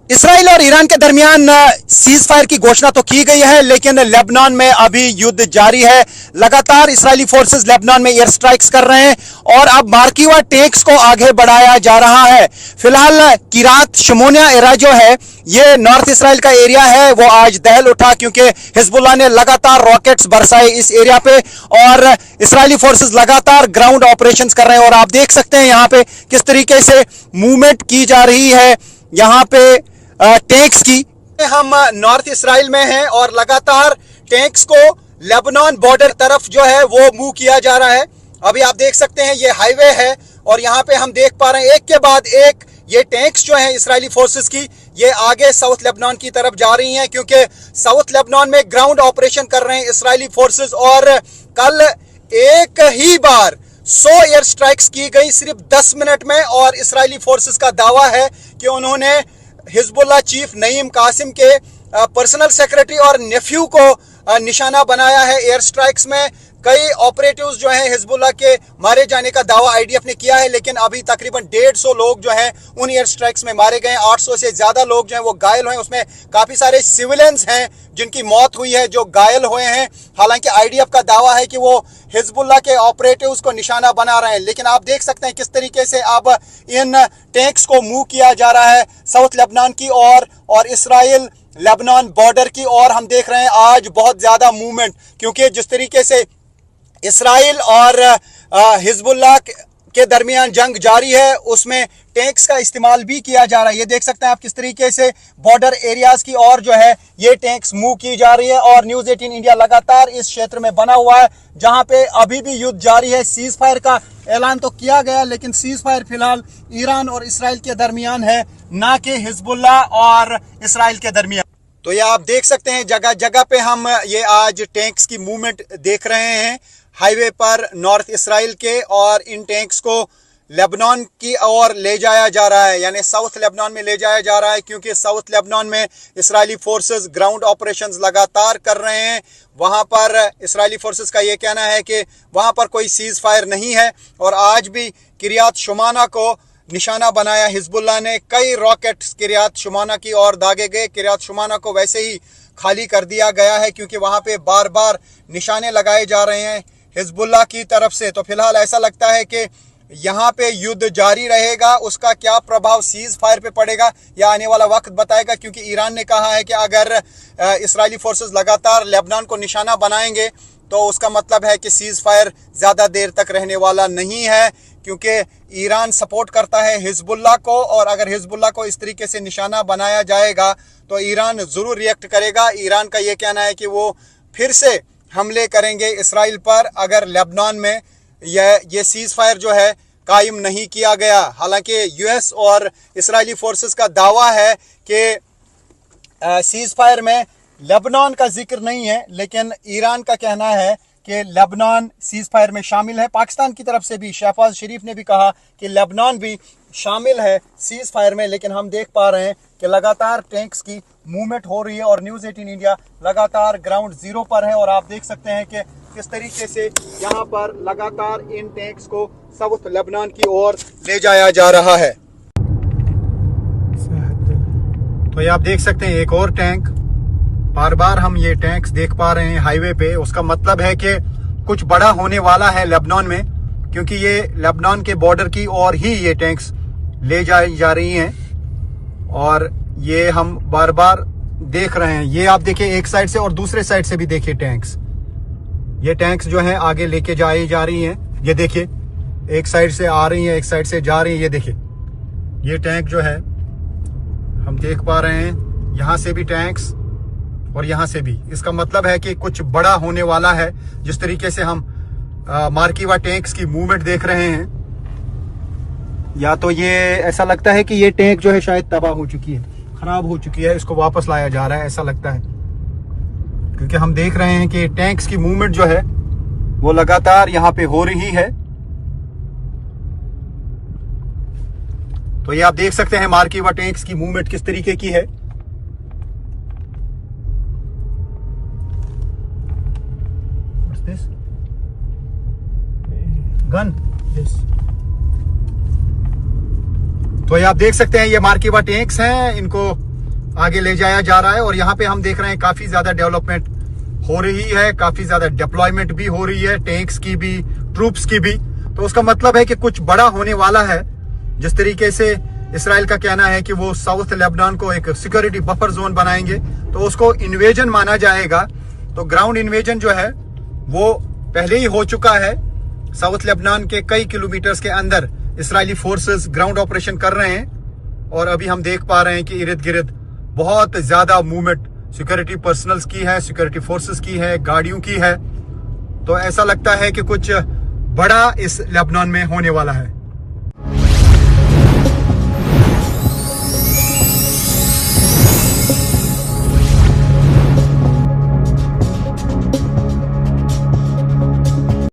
Israel और Iran के दरमियान सीज फायर की घोषणा तो की गई है, लेकिन लेबनान में अभी युद्ध जारी है। लगातार इस्राएली फोर्सेस लेबनान में एयर स्ट्राइक्स कर रहे हैं और अब मार्किवा टैंक्स को आगे बढ़ाया जा रहा है। फिलहाल किरात शमोनिया एरा जो है, ये नॉर्थ इसराइल का एरिया है, वो आज दहल उठा क्योंकि हिजबुल्लाह ने लगातार रॉकेट्स बरसाए इस एरिया पे और इस्राएली फोर्सेस लगातार ग्राउंड ऑपरेशंस कर रहे हैं। और आप देख सकते हैं यहाँ पे किस तरीके से मूवमेंट की जा रही है यहाँ पे टैंक्स की। हम नॉर्थ इसराइल में हैं और लगातार टैंक्स को लेबनान बॉर्डर तरफ जो है वो मूव किया जा रहा है। अभी आप देख सकते हैं ये हाईवे है और यहाँ पे हम देख पा रहे हैं एक के बाद एक ये टैंक्स जो हैं इस्राएली फोर्सेस की, ये आगे साउथ लेबनान की तरफ जा रही हैं क्योंकि साउथ लेबनान में ग्राउंड ऑपरेशन कर रहे हैं इस्राएली फोर्सेस। और कल एक ही बार 100 एयर स्ट्राइक्स की गई सिर्फ 10 मिनट में और इस्राएली फोर्सेस का दावा है कि उन्होंने हिजबुल्लाह चीफ नईम कासिम के पर्सनल सेक्रेटरी और नेफ्यू को निशाना बनाया है। एयर स्ट्राइक्स में कई ऑपरेटिव्स जो हैं हिजबुल्लाह के मारे जाने का दावा आईडीएफ ने किया है, लेकिन अभी तकरीबन 150 लोग जो हैं उन एयर स्ट्राइक्स में मारे गए। 800 से ज्यादा लोग जो हैं वो घायल हुए हैं, उसमें काफी सारे सिविलियंस हैं जिनकी मौत हुई है, जो घायल हुए हैं। हालांकि आईडीएफ का दावा है कि वो हिजबुल्लाह के ऑपरेटिव्स को निशाना बना रहे हैं, लेकिन आप देख सकते हैं किस तरीके से अब इन टैंक्स को मूव किया जा रहा है साउथ लेबनान की और इसराइल लेबनान बॉर्डर की ओर। हम देख रहे हैं आज बहुत ज्यादा मूवमेंट, क्योंकि जिस तरीके से इसराइल और हिजबुल्लाह के दरमियान जंग जारी है उसमें टैंक्स का इस्तेमाल भी किया जा रहा है। ये देख सकते हैं आप किस तरीके से बॉर्डर एरियाज की ओर जो है ये टैंक्स मूव की जा रही है। और न्यूज़ 18 इंडिया लगातार इस क्षेत्र में बना हुआ है जहां पे अभी भी युद्ध जारी है। सीज फायर का ऐलान तो किया गया, लेकिन सीज फायर फिलहाल ईरान और इसराइल के दरमियान है, ना कि हिजबुल्लाह और इसराइल के दरमियान। तो ये आप देख सकते हैं जगह जगह पे हम ये आज टैंक्स की मूवमेंट देख रहे हैं हाईवे पर नॉर्थ इसराइल के, और इन टैंक्स को लेबनान की ओर ले जाया जा रहा है, यानी साउथ लेबनान में ले जाया जा रहा है, क्योंकि साउथ लेबनान में इस्राएली फोर्सेस ग्राउंड ऑपरेशंस लगातार कर रहे हैं। वहां पर इस्राएली फोर्सेस का ये कहना है कि वहां पर कोई सीज फायर नहीं है और आज भी किरियात शुमाना को निशाना बनाया हिजबुल्लाह ने। कई रॉकेट्स किरियात शुमाना की ओर दागे गए। किरियात शुमाना को वैसे ही खाली कर दिया गया है क्योंकि वहां पे बार बार निशाने लगाए जा रहे हैं हिजबुल्लाह की तरफ से। तो फिलहाल ऐसा लगता है कि यहाँ पे युद्ध जारी रहेगा। उसका क्या प्रभाव सीज फायर पे पड़ेगा या आने वाला वक्त बताएगा, क्योंकि ईरान ने कहा है कि अगर इस्राएली फोर्सेस लगातार लेबनान को निशाना बनाएंगे तो उसका मतलब है कि सीज फायर ज़्यादा देर तक रहने वाला नहीं है, क्योंकि ईरान सपोर्ट करता है हिजबुल्लाह को। और अगर हिजबुल्लाह को इस तरीके से निशाना बनाया जाएगा तो ईरान ज़रूर रिएक्ट करेगा। ईरान का ये कहना है कि वो फिर से हमले करेंगे इसराइल पर अगर लेबनान में ये सीज फायर जो है कायम नहीं किया गया। हालांकि यूएस और इस्राएली फोर्सेस का दावा है कि सीज फायर में लेबनान का जिक्र नहीं है, लेकिन ईरान का कहना है कि लेबनान सीज फायर में शामिल है। पाकिस्तान की तरफ से भी शहबाज शरीफ ने भी कहा कि लेबनान भी शामिल है सीज फायर में, लेकिन हम देख पा रहे हैं कि लगातार टैंक्स की मूवमेंट हो रही है और न्यूज़ 18 इंडिया लगातार ग्राउंड जीरो पर है। और आप देख सकते हैं कि किस तरीके से यहाँ पर लगातार इन टैंक्स को साउथ लेबनान की ओर ले जाया जा रहा है। तो ये आप देख सकते हैं एक और टैंक, बार बार हम ये टैंक्स देख पा रहे हैं हाईवे पे। उसका मतलब है कि कुछ बड़ा होने वाला है लेबनान में, क्योंकि ये लेबनान के बॉर्डर की ओर ही ये टैंक्स ले जाई जा रही हैं और ये हम बार बार देख रहे हैं। ये आप देखिए एक साइड से और दूसरे साइड से भी देखिए टैंक्स, ये टैंक्स जो है आगे लेके जाई जा रही हैं। ये देखिए एक साइड से आ रही है, एक साइड से जा रही है। ये देखिए ये टैंक जो है हम देख पा रहे हैं, यहाँ से भी टैंक्स और यहाँ से भी। इसका मतलब है कि कुछ बड़ा होने वाला है। जिस तरीके से हम मार्किवा टैंक्स की मूवमेंट देख रहे हैं, या तो ये ऐसा लगता है कि ये टैंक जो है शायद तबाह हो चुकी है, खराब हो चुकी है, इसको वापस लाया जा रहा है ऐसा लगता है, क्योंकि हम देख रहे हैं कि टैंक्स की मूवमेंट जो है वो लगातार यहाँ पे हो रही है। तो ये आप देख सकते हैं मार्किवा टैंक्स की मूवमेंट किस तरीके की है। What's this? Gun? Yes. तो ये आप देख सकते हैं, ये मार्किवा टैंक्स हैं, इनको आगे ले जाया जा रहा है। और यहाँ पे हम देख रहे हैं काफी ज्यादा डेवलपमेंट हो रही है, काफी ज्यादा डिप्लॉयमेंट भी हो रही है, टैंक्स की भी, ट्रूप्स की भी। तो उसका मतलब है कि कुछ बड़ा होने वाला है। जिस तरीके से इसराइल का कहना है कि वो साउथ लेबनान को एक सिक्योरिटी बफर जोन बनाएंगे, तो उसको इन्वेजन माना जाएगा। तो ग्राउंड इन्वेजन जो है वो पहले ही हो चुका है। साउथ लेबनान के कई किलोमीटर्स के अंदर इसराइली फोर्सेस ग्राउंड ऑपरेशन कर रहे हैं। और अभी हम देख पा रहे हैं कि इर्द गिर्द बहुत ज्यादा मूवमेंट सिक्योरिटी पर्सनल्स की है, सिक्योरिटी फोर्सेस की है, गाड़ियों की है। तो ऐसा लगता है कि कुछ बड़ा इस लेबनान में होने वाला है।